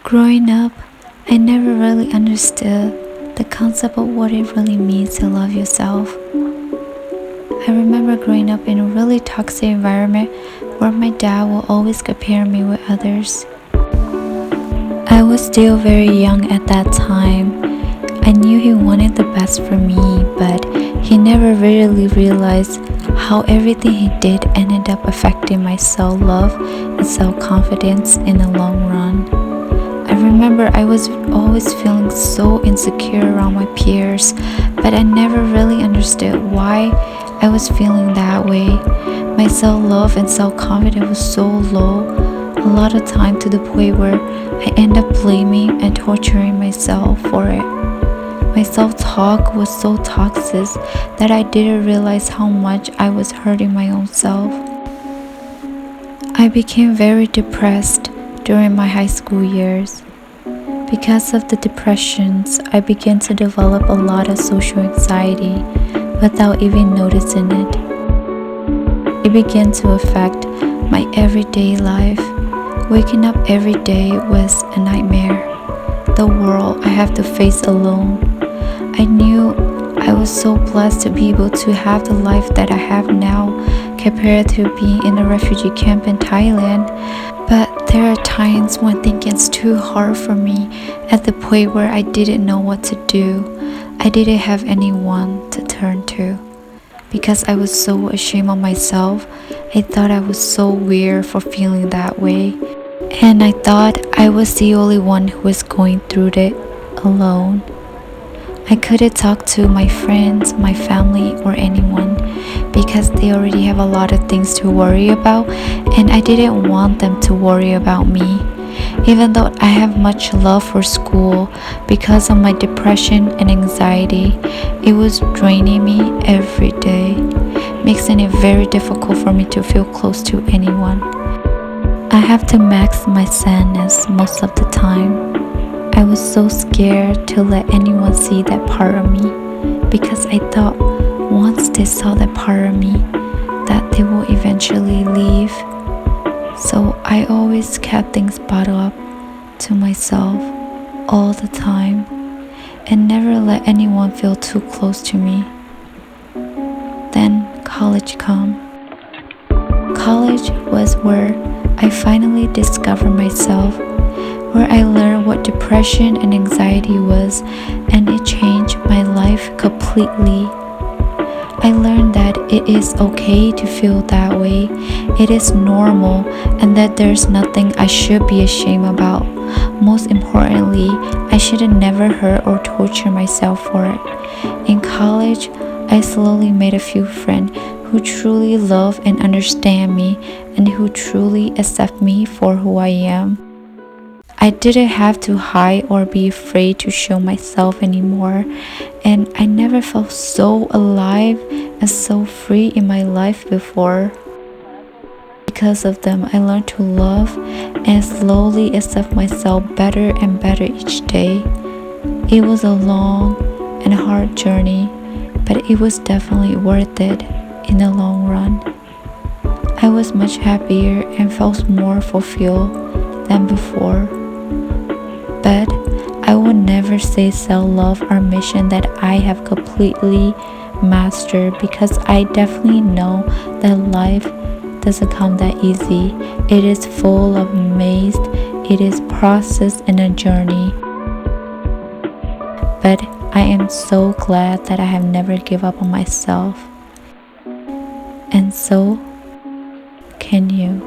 Growing up, I never really understood the concept of what it really means to love yourself. I remember growing up in a really toxic environment where my dad will always compare me with others. I was still very young at that time. I knew he wanted the best for me, but he never really realized how everything he did ended up affecting my self-love and self-confidence in the long run. I remember I was always feeling so insecure around my peers, but I never really understood why I was feeling that way. My self-love and self-confidence was so low a lot of time, to the point where I end up blaming and torturing myself for it. My self-talk was so toxic that I didn't realize how much I was hurting my own self. I became very depressed during my high school years. Because of the depressions, I began to develop a lot of social anxiety without even noticing it. It began to affect my everyday life. Waking up every day was a nightmare. The world I have to face alone. I knew I was so blessed to be able to have the life that I have now compared to being in a refugee camp in Thailand. But there are times when things gets too hard for me, at the point where I didn't know what to do. I didn't have anyone to turn to. Because I was so ashamed of myself, I thought I was so weird for feeling that way. And I thought I was the only one who was going through it alone. I couldn't talk to my friends, my family, or anyone because they already have a lot of things to worry about, and I didn't want them to worry about me. Even though I have much love for school, because of my depression and anxiety, it was draining me every day, making it very difficult for me to feel close to anyone. I have to mask my sadness most of the time. I was so scared to let anyone see that part of me, because I thought once they saw that part of me, that they will eventually leave. So I always kept things bottled up to myself all the time and never let anyone feel too close to me. Then college came. College was where I finally discovered myself, where I learned what depression and anxiety was, and it changed my life completely. I learned that it is okay to feel that way, it is normal, and that there's nothing I should be ashamed about. Most importantly, I should have never hurt or tortured myself for it. In college, I slowly made a few friends who truly love and understand me, and who truly accept me for who I am. I didn't have to hide or be afraid to show myself anymore, and I never felt so alive and so free in my life before. Because of them, I learned to love and slowly accept myself better and better each day. It was a long and hard journey, but it was definitely worth it in the long run. I was much happier and felt more fulfilled than before. But I would never say self-love or mission that I have completely mastered, because I definitely know that life doesn't come that easy. It is full of maze, it is process and a journey. But I am so glad that I have never given up on myself. And so can you.